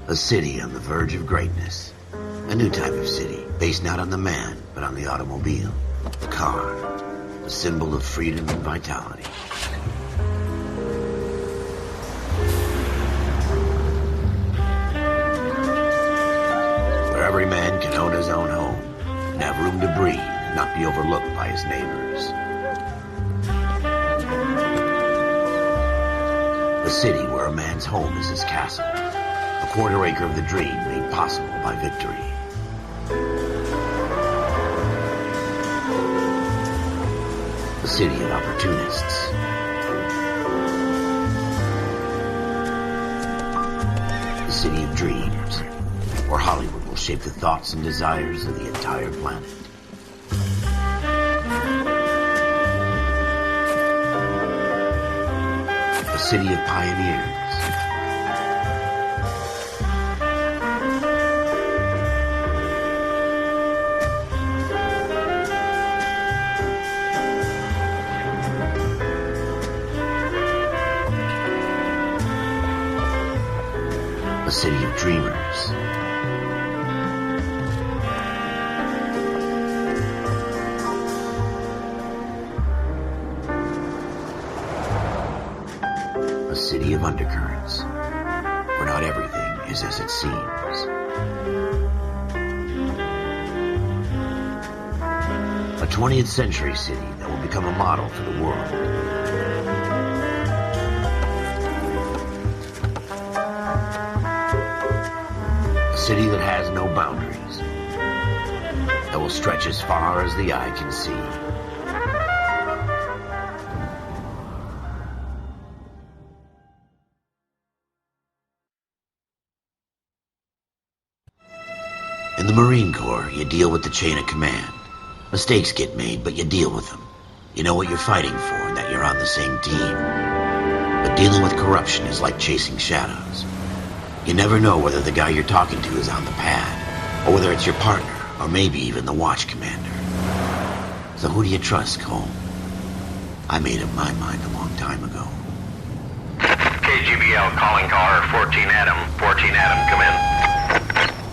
A city on the verge of greatness. A new type of city, based not on the man, but on the automobile. The car. The symbol of freedom and vitality. Where every man can own his own home, and have room to breathe, and not be overlooked by his neighbors. A city where a man's home is his castle. A quarter acre of the dream made possible by victory. A city of opportunists. A city of dreams, where Hollywood will shape the thoughts and desires of the entire planet. A city of pioneers. A city of dreamers. A city of undercurrents, where not everything is as it seems. A 20th century city that will become a model for the world. A city that has no boundaries, that will stretch as far as the eye can see. In the Marine Corps, you deal with the chain of command. Mistakes get made, but you deal with them. You know what you're fighting for and that you're on the same team. But dealing with corruption is like chasing shadows. You never know whether the guy you're talking to is on the pad, or whether it's your partner, or maybe even the watch commander. So who do you trust, Cole? I made up my mind a long time ago. KGBL calling caller 14 Adam. 14 Adam, come in.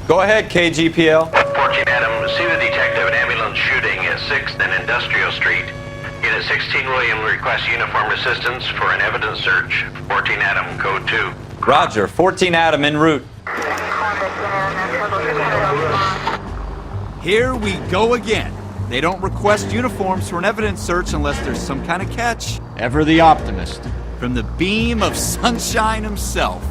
Go ahead, KGPL. 14 Adam, see the detective at ambulance shooting at 6th and Industrial Street. Unit 16 William requests uniformed assistance for an evidence search. 14 Adam, code 2. Roger, 14 Adam en route. Here we go again. They don't request uniforms for an evidence search unless there's some kind of catch. Ever the optimist. From the beam of sunshine himself.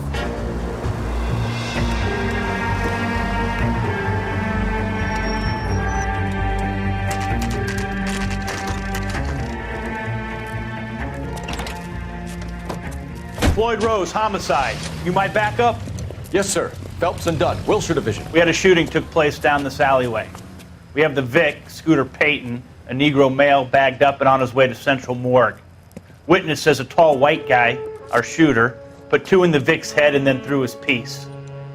Floyd Rose, homicide. You might back up? Yes, sir. Phelps and Dunn, Wilshire Division. We had a shooting took place down this alleyway. We have the Vic, Scooter Payton, a Negro male bagged up and on his way to Central Morgue. Witness says a tall white guy, our shooter, put 2 in the Vic's head and then threw his piece.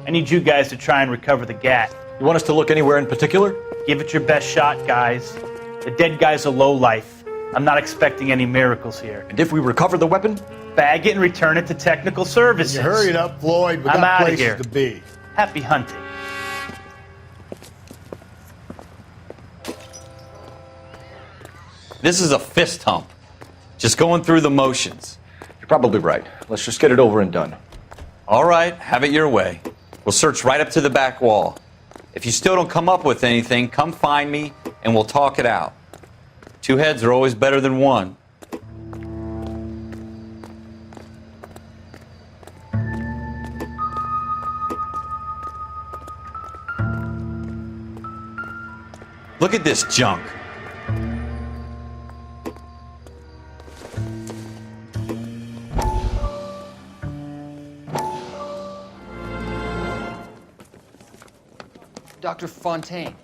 I need you guys to try and recover the gat. You want us to look anywhere in particular? Give it your best shot, guys. The dead guy's a lowlife. I'm not expecting any miracles here. And if we recover the weapon? Bag it and return it to technical services. You hurry it up, Floyd. We I'm got outta places here. to be. Happy hunting. This is a fist hump. Just going through the motions. You're probably right. Let's just get it over and done. All right, have it your way. We'll search right up to the back wall. If you still don't come up with anything, come find me and we'll talk it out. 2 heads are always better than 1. Look at this junk. Dr. Fontaine,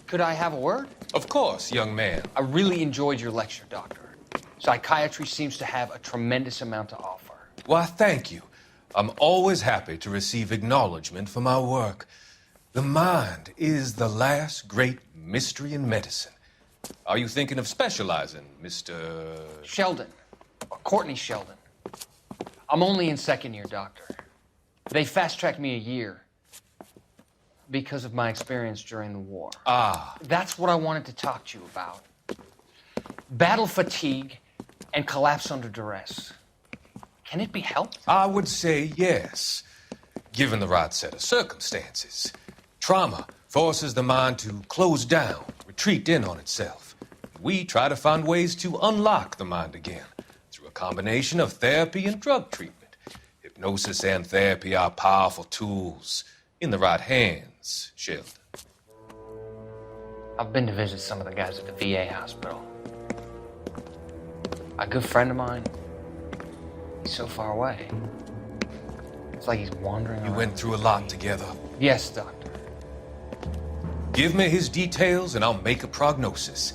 could I have a word? Of course, young man. I really enjoyed your lecture, Doctor. Psychiatry seems to have a tremendous amount to offer. Why, thank you. I'm always happy to receive acknowledgement for my work. The mind is the last great mystery in medicine. Are you thinking of specializing, Mr. Sheldon, or Courtney Sheldon. I'm only in 2nd year, Doctor. They fast-tracked me a year because of my experience during the war. Ah, That's what I wanted to talk to you about. Battle fatigue and collapse under duress. Can it be helped? I would say yes, given the right set of circumstances. Trauma forces the mind to close down, retreat in on itself. We try to find ways to unlock the mind again through a combination of therapy and drug treatment. Hypnosis and therapy are powerful tools in the right hands, Sheldon. I've been to visit some of the guys at the VA hospital. A good friend of mine, he's so far away. It's like he's wandering You around. went through a lot together. Yes, Doctor. Give me his details and I'll make a prognosis.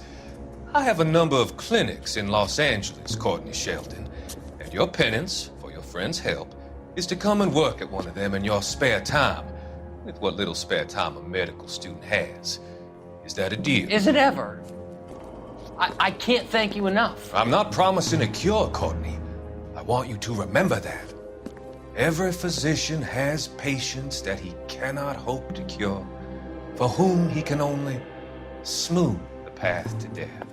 I have a number of clinics in Los Angeles, Courtney Sheldon, and your penance for your friend's help is to come and work at one of them in your spare time, with what little spare time a medical student has. Is that a deal? Is it ever? I can't thank you enough. I'm not promising a cure, Courtney. I want you to remember that. Every physician has patients that he cannot hope to cure, for whom he can only smooth the path to death.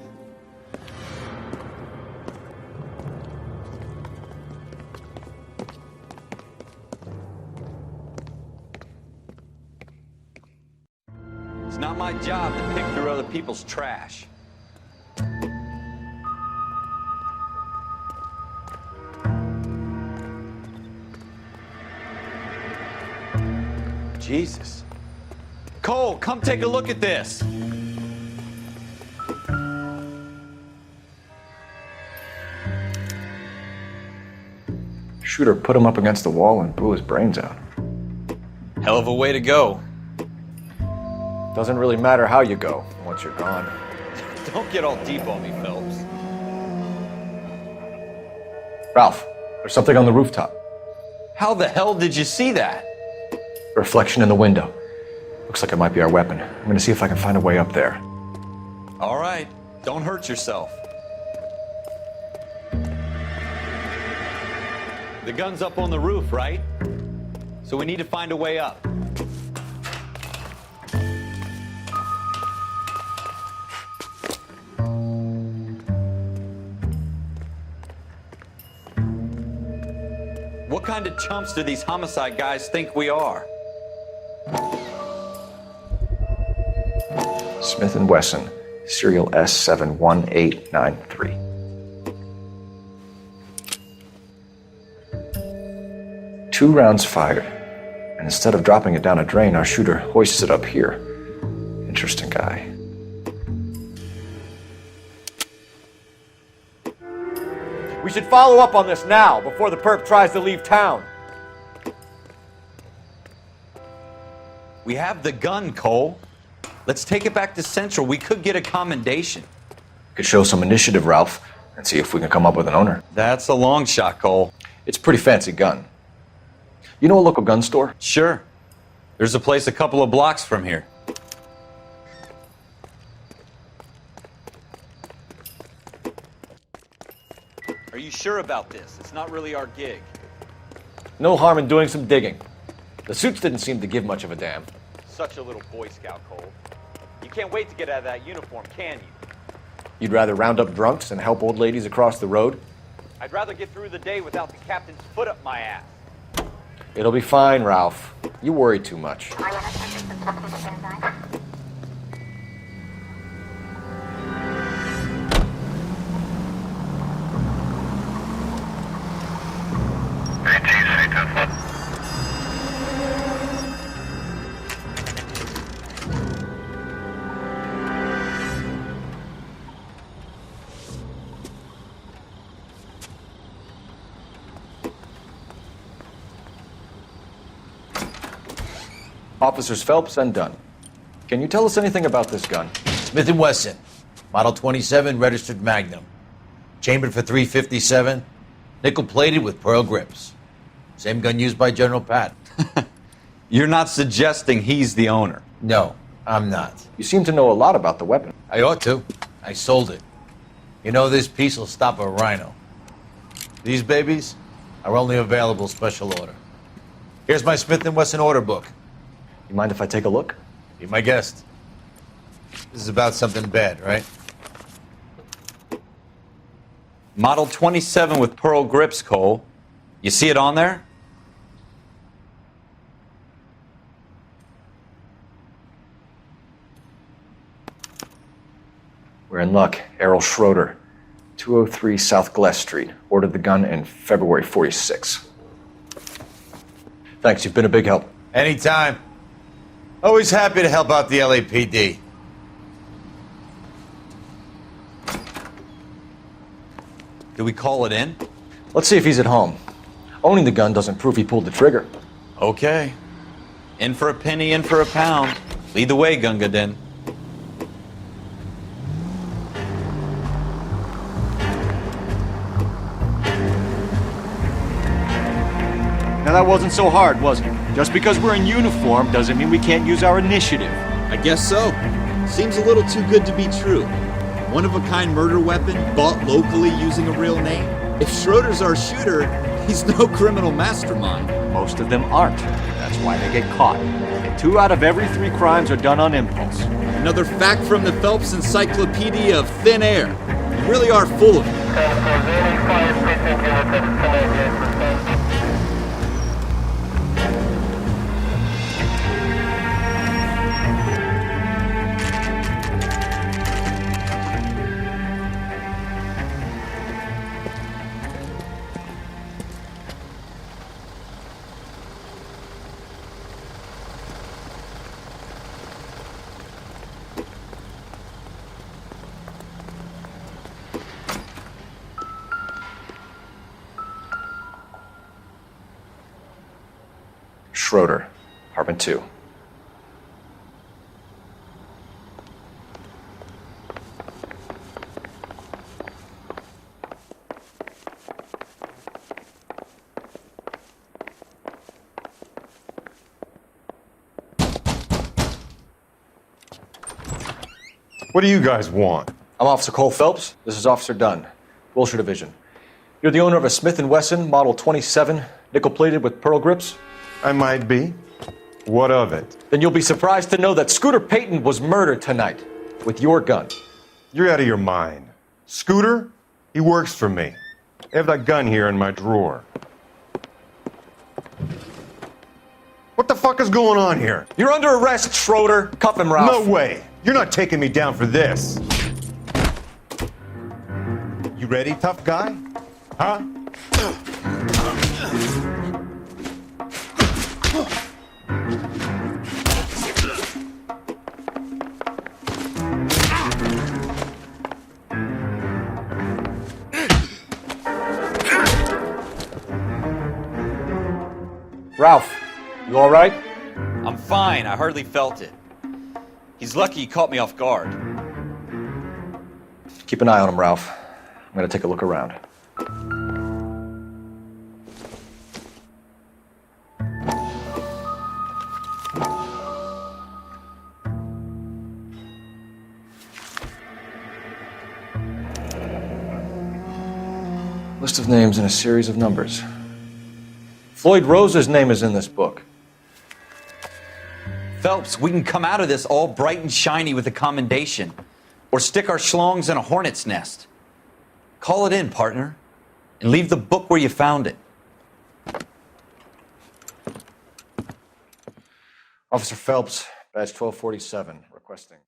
It's not my job to pick through other people's trash. Jesus. Cole, come take a look at this. Shooter put him up against the wall and blew his brains out. Hell of a way to go. Doesn't really matter how you go once you're gone. Don't get all deep on me, Phelps. Ralph, there's something on the rooftop. How the hell did you see that? A reflection in the window. Looks like it might be our weapon. I'm gonna see if I can find a way up there. All right, don't hurt yourself. The gun's up on the roof, right? So we need to find a way up. What kind of chumps do these homicide guys think we are? Smith & Wesson, serial S71893. Two rounds fired, and instead of dropping it down a drain, our shooter hoists it up here. Interesting guy. We should follow up on this now, before the perp tries to leave town. We have the gun, Cole. Let's take it back to Central. We could get a commendation. Could show some initiative, Ralph, and see if we can come up with an owner. That's a long shot, Cole. It's a pretty fancy gun. You know a local gun store? Sure. There's a place a couple of blocks from here. Are you sure about this? It's not really our gig. No harm in doing some digging. The suits didn't seem to give much of a damn. Such a little Boy Scout, Cole. You can't wait to get out of that uniform, can you? You'd rather round up drunks and help old ladies across the road? I'd rather get through the day without the captain's foot up my ass. It'll be fine, Ralph. You worry too much. Officers Phelps and Dunn. Can you tell us anything about this gun? Smith & Wesson, Model 27, registered Magnum. Chambered for .357, nickel-plated with pearl grips. Same gun used by General Patton. You're not suggesting he's the owner? No, I'm not. You seem to know a lot about the weapon. I ought to. I sold it. You know, this piece will stop a rhino. These babies are only available special order. Here's my Smith & Wesson order book. You mind if I take a look? Be my guest. This is about something bad, right? Model 27 with pearl grips, Cole. You see it on there? We're in luck. Errol Schroeder, 203 South Glass Street. Ordered the gun in February 46. Thanks, you've been a big help. Anytime. Always happy to help out the LAPD. Do we call it in? Let's see if he's at home. Owning the gun doesn't prove he pulled the trigger. Okay. In for a penny, in for a pound. Lead the way, Gunga Din. Now that wasn't so hard, was it? Just because we're in uniform doesn't mean we can't use our initiative. I guess so. Seems a little too good to be true. One-of-a-kind murder weapon bought locally using a real name? If Schroeder's our shooter, he's no criminal mastermind. Most of them aren't. That's why they get caught. And 2 out of every 3 crimes are done on impulse. Another fact from the Phelps Encyclopedia of Thin Air. You really are full of it. Schroeder, apartment 2. What do you guys want? I'm Officer Cole Phelps. This is Officer Dunn, Wilshire Division. You're the owner of a Smith & Wesson Model 27, nickel-plated with pearl grips? I might be. What of it? Then you'll be surprised to know that Scooter Payton was murdered tonight with your gun. You're out of your mind. Scooter? He works for me. I have that gun here in my drawer. What the fuck is going on here? You're under arrest, Schroeder. Cuff him, Ralph. No way. You're not taking me down for this. You ready, tough guy? Huh? Ralph, you all right? I'm fine. I hardly felt it. He's lucky he caught me off guard. Keep an eye on him, Ralph. I'm gonna take a look around. List of names and a series of numbers. Floyd Rose's name is in this book. Phelps, we can come out of this all bright and shiny with a commendation. Or stick our schlongs in a hornet's nest. Call it in, partner. And leave the book where you found it. Officer Phelps, badge 1247, requesting.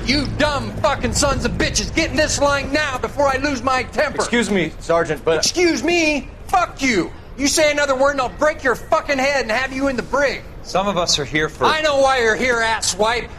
You dumb fucking sons of bitches, get in this line now before I lose my temper. Excuse me, Sergeant, but... Excuse me? Fuck you. You say another word and I'll break your fucking head and have you in the brig. Some of us are here for... I know why you're here, asswipe.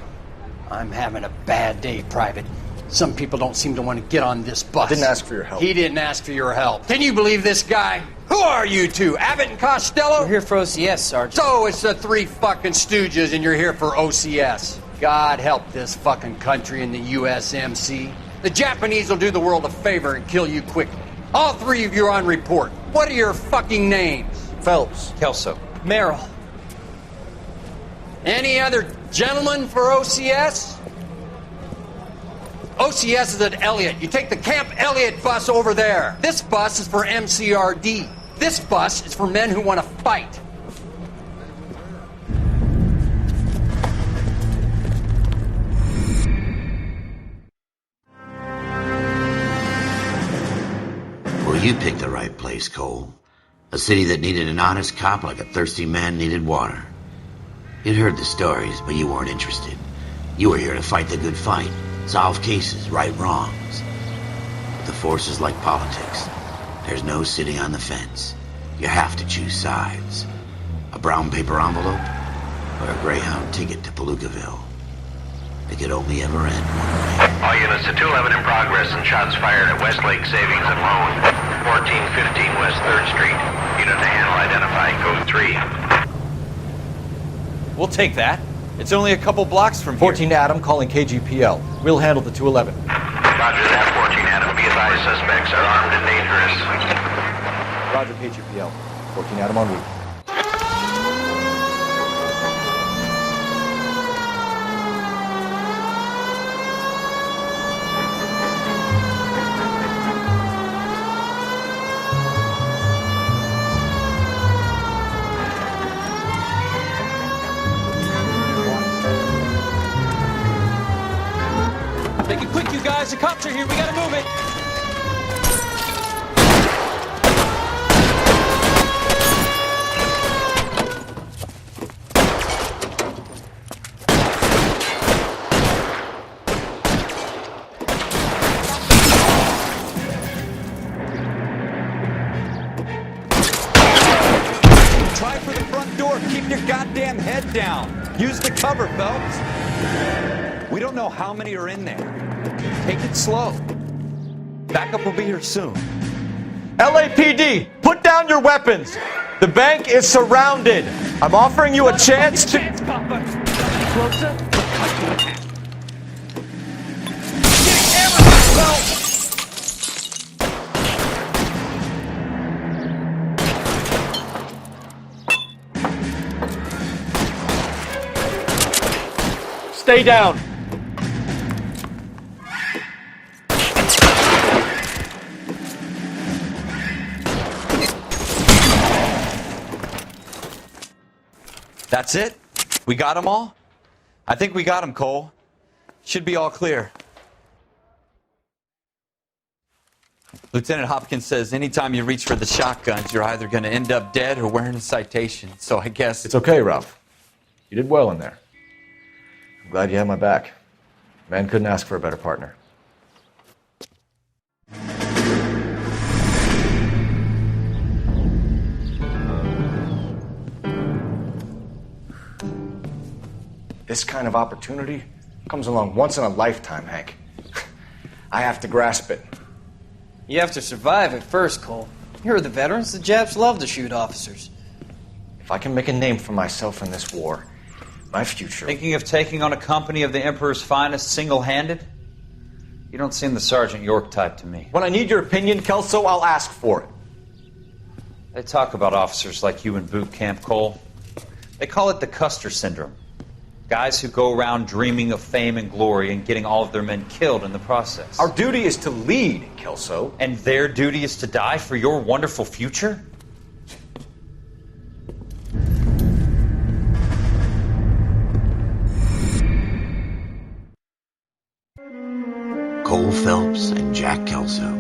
I'm having a bad day, Private. Some people don't seem to want to get on this bus. I didn't ask for your help. He didn't ask for your help. Can you believe this guy? Who are you two? Abbott and Costello? We're here for OCS, Sergeant. So it's the three fucking stooges and you're here for OCS. God help this fucking country and the USMC. The Japanese will do the world a favor and kill you quickly. All three of you are on report. What are your fucking names? Phelps. Kelso. Merrill. Any other gentlemen for OCS? OCS is at Elliott. You take the Camp Elliott bus over there. This bus is for MCRD. This bus is for men who want to fight. Well, you picked the right place, Cole. A city that needed an honest cop like a thirsty man needed water. You'd heard the stories, but you weren't interested. You were here to fight the good fight, solve cases, right wrongs. But the force is like politics. There's no sitting on the fence. You have to choose sides. A brown paper envelope or a Greyhound ticket to Palookaville. It could only ever end one way. All units to 211 in progress and shots fired at Westlake Savings and Loan, 1415 West 3rd Street. Unit to handle identified, code 3. We'll take that. It's only a couple blocks from here. 14 Adam calling KGPL. We'll handle the 211. Roger that, 14 Adam. Be advised, suspects are armed and dangerous. Roger, KGPL. 14 Adam en route. Make it quick, you guys. The cops are here. We gotta move it. Try for the front door. Keep your goddamn head down. Use the cover, Phelps. We don't know how many are in there. Take it slow. Backup will be here soon. LAPD, put down your weapons. The bank is surrounded. I'm offering you a chance to... Closer. Stay down. That's it? We got them all? I think we got them, Cole. Should be all clear. Lieutenant Hopkins says anytime you reach for the shotguns, you're either going to end up dead or wearing a citation. So I guess... It's okay, Ralph. You did well in there. I'm glad you had my back. Man couldn't ask for a better partner. This kind of opportunity comes along once in a lifetime, Hank. I have to grasp it. You have to survive it first, Cole. You're the veterans. The Japs love to shoot officers. If I can make a name for myself in this war, my future... Thinking of taking on a company of the Emperor's finest single-handed? You don't seem the Sergeant York type to me. When I need your opinion, Kelso, I'll ask for it. They talk about officers like you in boot camp, Cole. They call it the Custer Syndrome. Guys who go around dreaming of fame and glory and getting all of their men killed in the process. Our duty is to lead, Kelso. And their duty is to die for your wonderful future? Cole Phelps and Jack Kelso.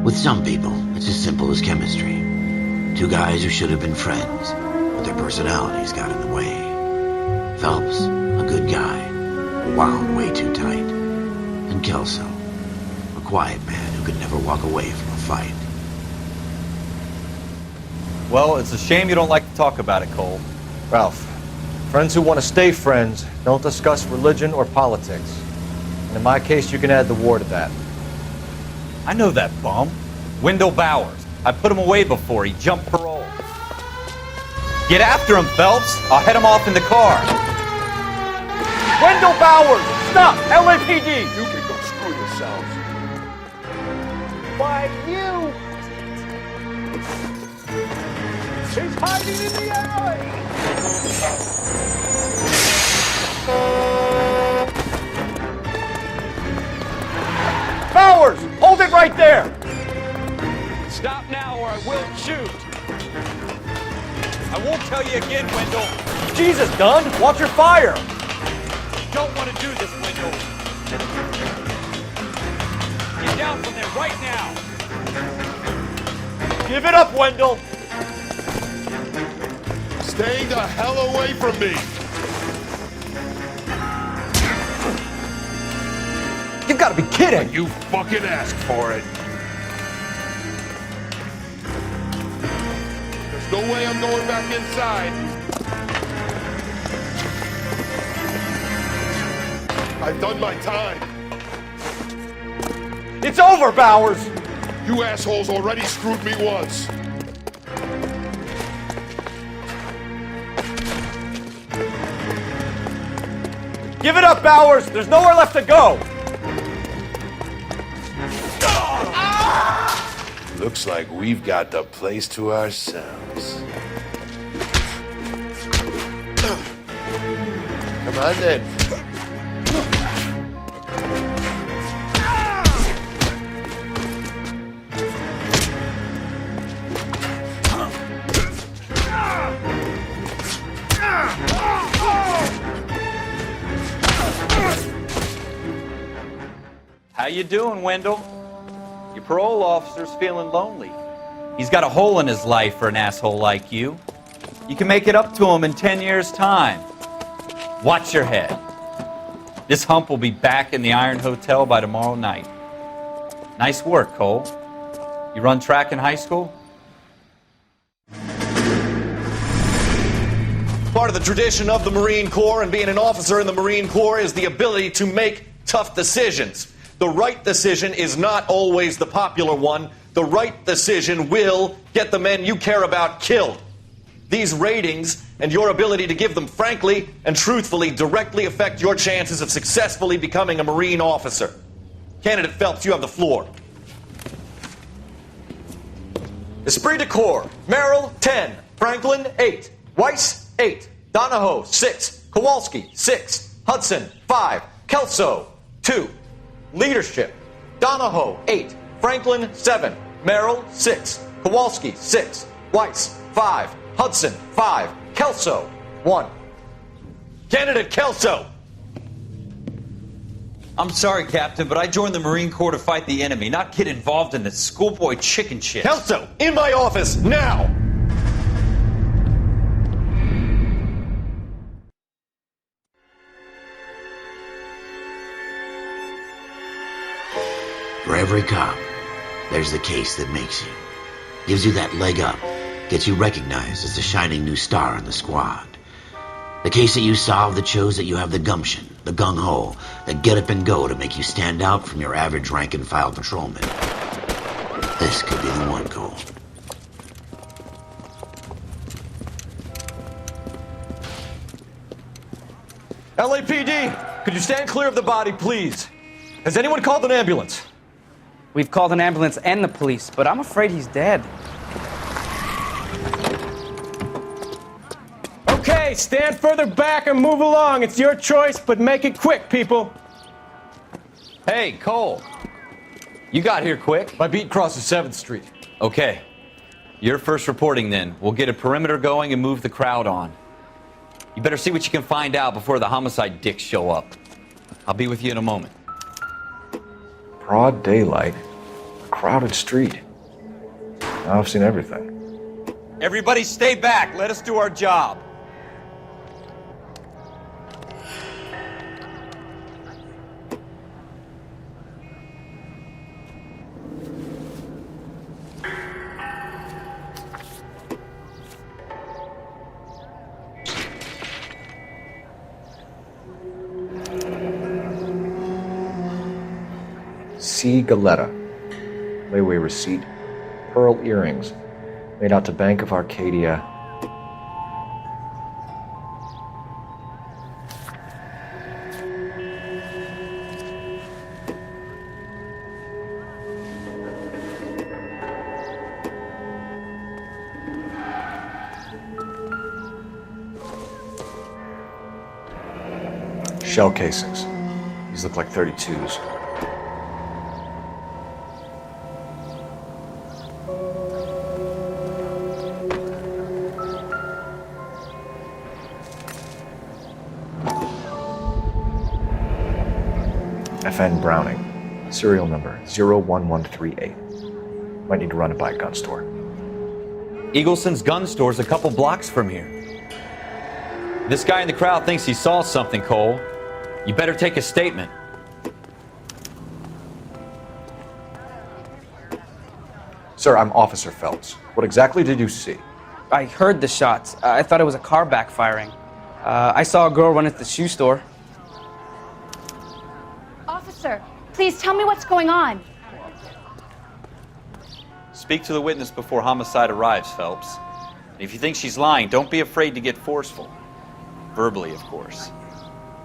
With some people, it's as simple as chemistry. Two guys who should have been friends, but their personalities got in the way. Phelps, a good guy, wound way too tight. And Kelso, a quiet man who could never walk away from a fight. Well, it's a shame you don't like to talk about it, Cole. Ralph, friends who want to stay friends don't discuss religion or politics. And in my case, you can add the war to that. I know that bum. Wendell Bowers. I put him away before. He jumped parole. Get after him, Phelps. I'll head him off in the car. Wendell Bowers! Stop! LAPD! You can go screw yourselves. Why, you! He's hiding in the alley! Bowers! Hold it right there! Stop now or I will shoot! I won't tell you again, Wendell. Jesus, Dunn! Watch your fire! Don't want to do this, Wendell. Get down from there right now. Give it up, Wendell! Stay the hell away from me! You've got to be kidding! You fucking asked for it. There's no way I'm going back inside. I've done my time. It's over, Bowers! You assholes already screwed me once. Give it up, Bowers! There's nowhere left to go! Looks like we've got the place to ourselves. Come on then. How you doing, Wendell? Your parole officer's feeling lonely. He's got a hole in his life for an asshole like you. You can make it up to him in 10 years' time. Watch your head. This hump will be back in the Iron Hotel by tomorrow night. Nice work, Cole. You run track in high school? Part of the tradition of the Marine Corps and being an officer in the Marine Corps is the ability to make tough decisions. The right decision is not always the popular one. The right decision will get the men you care about killed. These ratings and your ability to give them frankly and truthfully directly affect your chances of successfully becoming a Marine officer. Candidate Phelps, you have the floor. Esprit de Corps, Merrill, 10. Franklin, 8. Weiss, 8. Donahoe, 6. Kowalski, 6. Hudson, 5. Kelso, 2. Leadership, Donahoe, 8. Franklin, 7. Merrill, 6. Kowalski, 6. Weiss, 5. Hudson, 5. Kelso, 1. Candidate Kelso! I'm sorry, Captain, but I joined the Marine Corps to fight the enemy, not get involved in this schoolboy chicken shit. Kelso, in my office, now! For every cop, there's the case that makes you. Gives you that leg up. Gets you recognized as the shining new star in the squad. The case that you solve that shows that you have the gumption, the gung-ho, the get up and go to make you stand out from your average rank-and-file patrolman. This could be the one, Cole. LAPD, could you stand clear of the body, please? Has anyone called an ambulance? We've called an ambulance and the police, but I'm afraid he's dead. Okay, stand further back and move along. It's your choice, but make it quick, people. Hey, Cole. You got here quick. My beat crosses 7th Street. Okay. You're first reporting then. We'll get a perimeter going and move the crowd on. You better see what you can find out before the homicide dicks show up. I'll be with you in a moment. Broad daylight, a crowded street. Now I've seen everything. Everybody stay back. Let us do our job. C. Galetta. Layaway receipt. Pearl earrings. Made out to Bank of Arcadia. Shell casings. These look like 32s. FN Browning. Serial number 01138. Might need to run it by a gun store. Eagleson's gun store's a couple blocks from here. This guy in the crowd thinks he saw something, Cole. You better take a statement. Sir, I'm Officer Phelps. What exactly did you see? I heard the shots. I thought it was a car backfiring. I saw a girl run at the shoe store. Officer, please tell me what's going on. Speak to the witness before homicide arrives, Phelps. And if you think she's lying, don't be afraid to get forceful. Verbally, of course.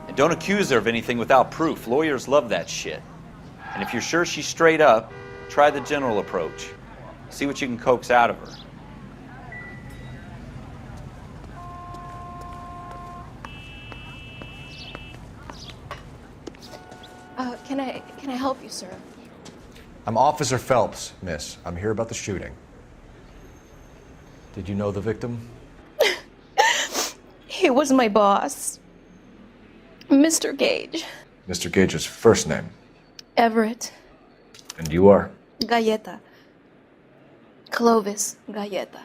And don't accuse her of anything without proof. Lawyers love that shit. And if you're sure she's straight up, try the general approach. See what you can coax out of her. Can I help you, sir? I'm Officer Phelps, miss. I'm here about the shooting. Did you know the victim? He was my boss, Mr. Gage. Mr. Gage's first name. Everett. And you are? Galleta. Clovis Galleta.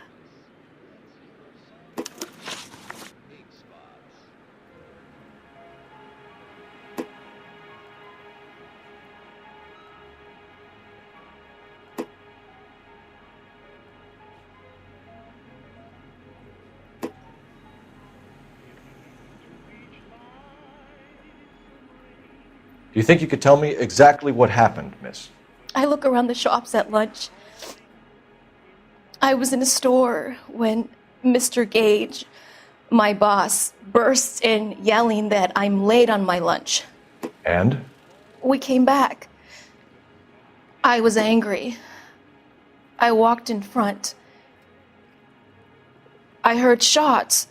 Do you think you could tell me exactly what happened, miss? I look around the shops at lunch. I was in a store when Mr. Gage, my boss, bursts in yelling that I'm late on my lunch. And? We came back. I was angry. I walked in front. I heard shots.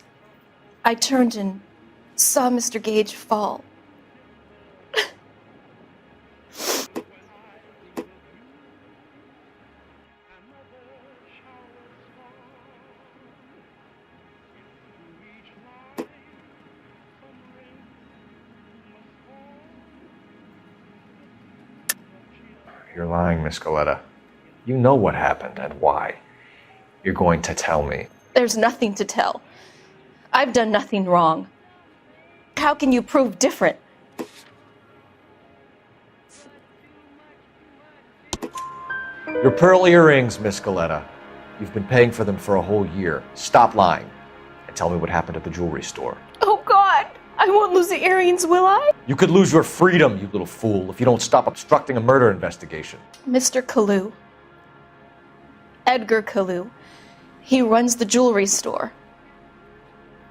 I turned and saw Mr. Gage fall. You're lying, Miss Galetta. You know what happened and why. You're going to tell me. There's nothing to tell. I've done nothing wrong. How can you prove different? Your pearl earrings, Miss Galetta. You've been paying for them for a whole year. Stop lying and tell me what happened at the jewelry store. Oh, God! I won't lose the earrings, will I? You could lose your freedom, you little fool, if you don't stop obstructing a murder investigation. Mr. Kalu. Edgar Kalu. He runs the jewelry store.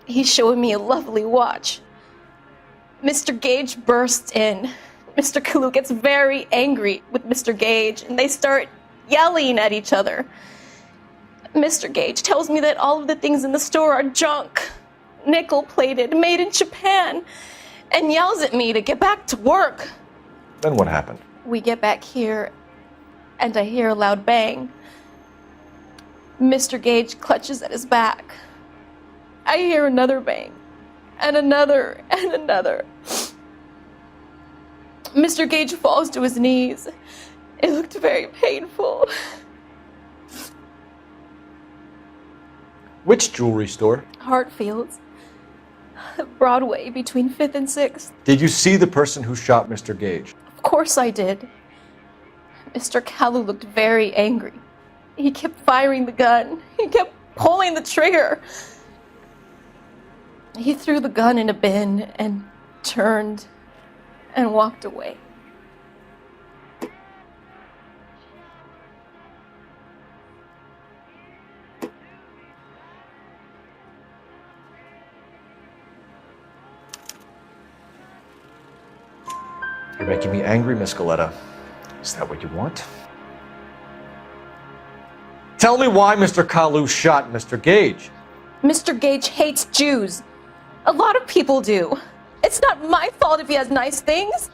He's showing me a lovely watch. Mr. Gage bursts in. Mr. Kalu gets very angry with Mr. Gage, and they start yelling at each other. Mr. Gage tells me that all of the things in the store are junk, nickel-plated, made in Japan, and yells at me to get back to work. Then what happened? We get back here, and I hear a loud bang. Mr. Gage clutches at his back. I hear another bang, and another, and another. Mr. Gage falls to his knees. It looked very painful. Which jewelry store? Hartfield's. Broadway, between 5th and 6th. Did you see the person who shot Mr. Gage? Of course I did. Mr. Kalu looked very angry. He kept firing the gun. He kept pulling the trigger. He threw the gun in a bin and turned and walked away. You're making me angry, Miss Galetta. Is that what you want? Tell me why Mr. Kalu shot Mr. Gage. Mr. Gage hates Jews. A lot of people do. It's not my fault if he has nice things.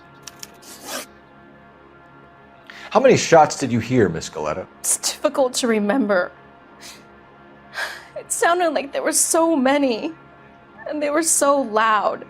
How many shots did you hear, Miss Galetta? It's difficult to remember. It sounded like there were so many, and they were so loud.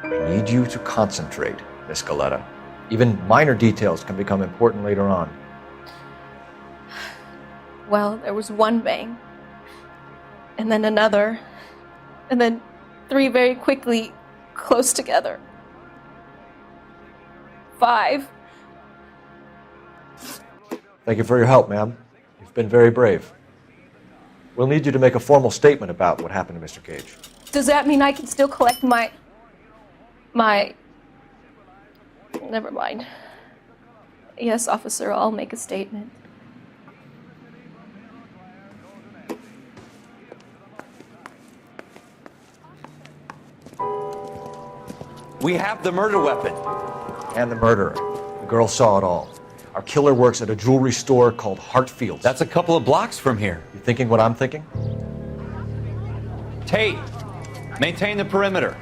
I need you to concentrate, Miss Galetta. Even minor details can become important later on. Well, there was one bang, and then another, and then 3 very quickly, close together. 5. Thank you for your help, ma'am. You've been very brave. We'll need you to make a formal statement about what happened to Mr. Gage. Does that mean I can still collect my... Never mind. Yes, officer, I'll make a statement. We have the murder weapon. And the murderer. The girl saw it all. Our killer works at a jewelry store called Hartfield's. That's a couple of blocks from here. You thinking what I'm thinking? Tate, maintain the perimeter.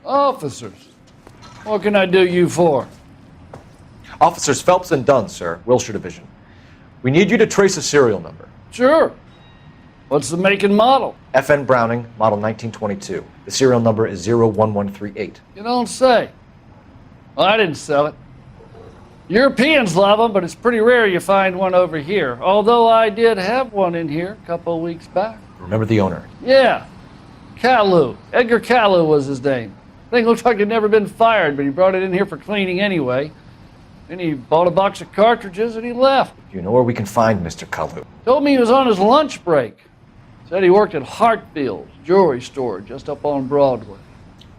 Officers, what can I do you for? Officers Phelps and Dunn, sir, Wilshire Division. We need you to trace a serial number. Sure. What's the make and model? FN Browning, model 1922. The serial number is 01138. You don't say. Well, I didn't sell it. Europeans love them, but it's pretty rare you find one over here. Although I did have one in here a couple of weeks back. Remember the owner? Yeah. Kalu. Edgar Kalu was his name. Thing looked like it'd never been fired, but he brought it in here for cleaning anyway. Then he bought a box of cartridges and he left. Do you know where we can find Mr. Kalu? Told me he was on his lunch break. Said he worked at Hartfield's jewelry store just up on Broadway.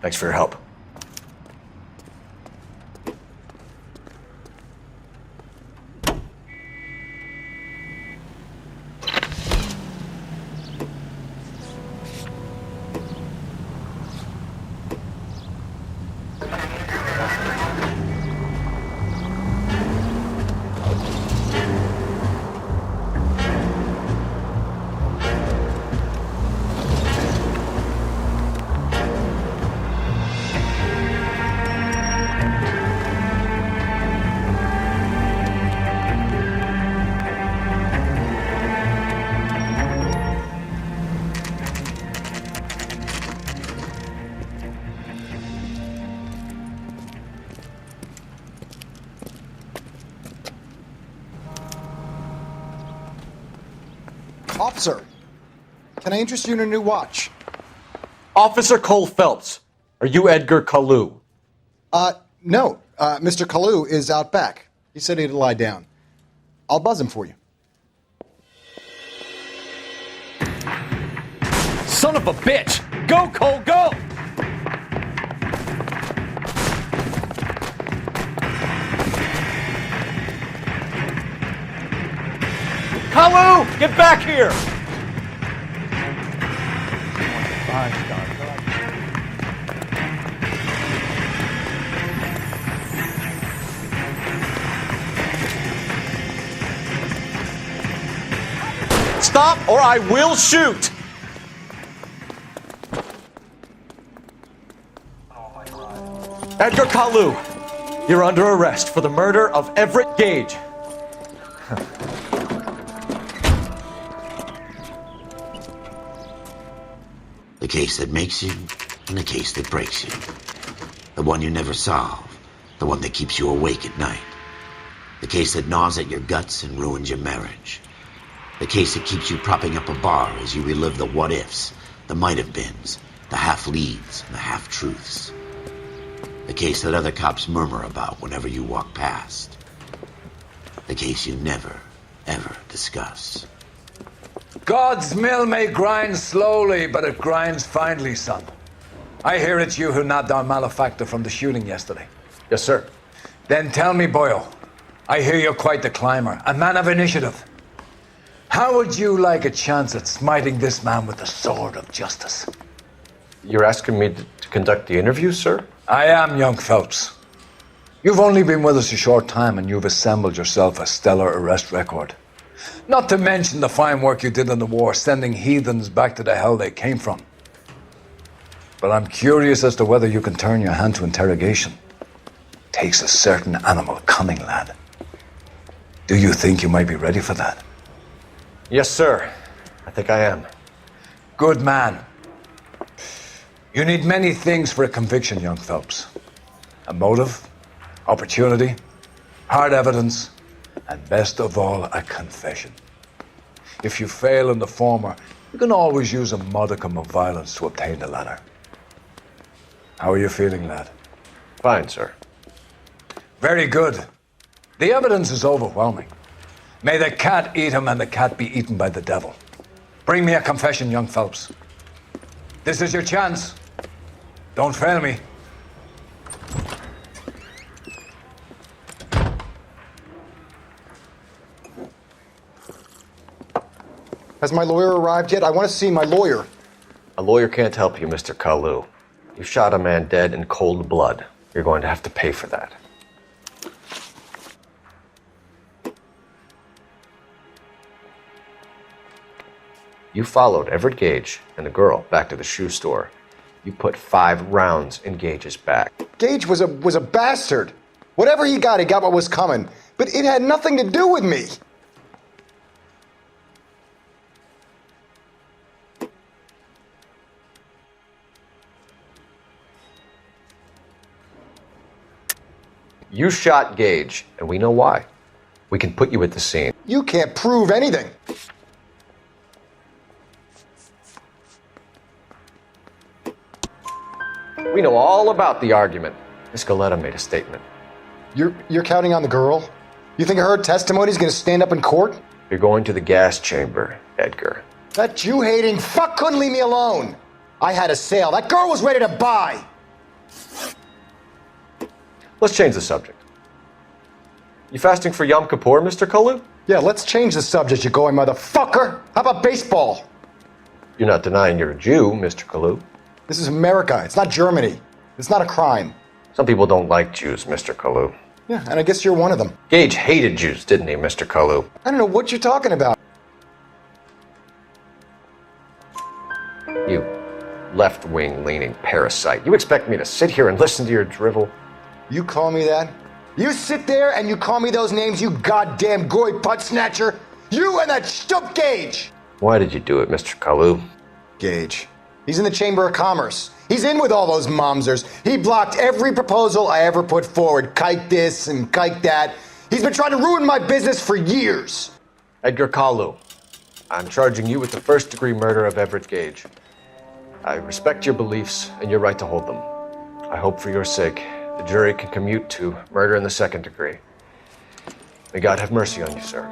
Thanks for your help. Officer, can I interest you in a new watch? Officer Cole Phelps, are you Edgar Kalu? No. Mr. Kalu is out back. He said he'd lie down. I'll buzz him for you. Son of a bitch! Go, Cole, go! Kalu, get back here! Stop or I will shoot! Edgar Kalu, you're under arrest for the murder of Everett Gage. The case that makes you and the case that breaks you. The one you never solve. The one that keeps you awake at night. The case that gnaws at your guts and ruins your marriage. The case that keeps you propping up a bar as you relive the what-ifs, the might-have-beens, the half-leads, and the half-truths. The case that other cops murmur about whenever you walk past. The case you never, ever discuss. God's mill may grind slowly, but it grinds finely, son. I hear it's you who nabbed our malefactor from the shooting yesterday. Yes, sir. Then tell me, Boyle, I hear you're quite the climber, a man of initiative. How would you like a chance at smiting this man with the sword of justice? You're asking me to conduct the interview, sir? I am, young Phelps. You've only been with us a short time and you've assembled yourself a stellar arrest record. Not to mention the fine work you did in the war, sending heathens back to the hell they came from. But I'm curious as to whether you can turn your hand to interrogation. Takes a certain animal cunning, lad. Do you think you might be ready for that? Yes, sir. I think I am. Good man. You need many things for a conviction, young Phelps. A motive, opportunity, hard evidence, and best of all, a confession. If you fail in the former, you can always use a modicum of violence to obtain the latter. How are you feeling, lad? Fine, sir. Very good. The evidence is overwhelming. May the cat eat him and the cat be eaten by the devil. Bring me a confession, young Phelps. This is your chance. Don't fail me. Has my lawyer arrived yet? I want to see my lawyer. A lawyer can't help you, Mr. Kalu. You shot a man dead in cold blood. You're going to have to pay for that. You followed Everett Gage and the girl back to the shoe store. You put 5 rounds in Gage's back. Gage was a bastard. Whatever he got what was coming. But it had nothing to do with me. You shot Gage, and we know why. We can put you at the scene. You can't prove anything. We know all about the argument. Miss Galetta made a statement. You're counting on the girl? You think her testimony's gonna stand up in court? You're going to the gas chamber, Edgar. That Jew-hating fuck couldn't leave me alone. I had a sale. That girl was ready to buy. Let's change the subject. You fasting for Yom Kippur, Mr. Kalu? Yeah, let's change the subject, you going motherfucker. How about baseball? You're not denying you're a Jew, Mr. Kalu. This is America. It's not Germany. It's not a crime. Some people don't like Jews, Mr. Kalu. Yeah, and I guess you're one of them. Gage hated Jews, didn't he, Mr. Kalu? I don't know what you're talking about. You left-wing leaning parasite. You expect me to sit here and listen to your drivel? You call me that? You sit there and you call me those names, you goddamn goy butt snatcher? You and that stup Gage! Why did you do it, Mr. Kalu? Gage. He's in the Chamber of Commerce. He's in with all those momsers. He blocked every proposal I ever put forward. Kike this and kike that. He's been trying to ruin my business for years. Edgar Kalu, I'm charging you with the first-degree murder of Everett Gage. I respect your beliefs and your right to hold them. I hope for your sake the jury can commute to murder in the second degree. May God have mercy on you, sir.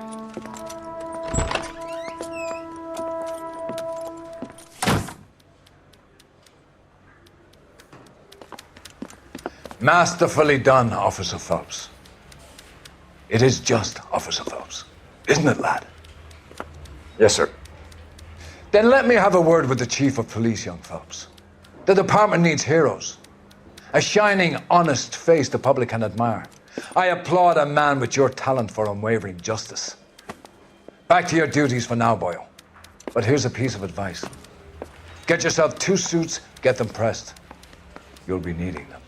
Masterfully done, Officer Phelps. It is just, Officer Phelps. Isn't it, lad? Yes, sir. Then let me have a word with the Chief of Police, young Phelps. The department needs heroes. A shining, honest face the public can admire. I applaud a man with your talent for unwavering justice. Back to your duties for now, Boyle. But here's a piece of advice. Get yourself 2 suits, get them pressed. You'll be needing them.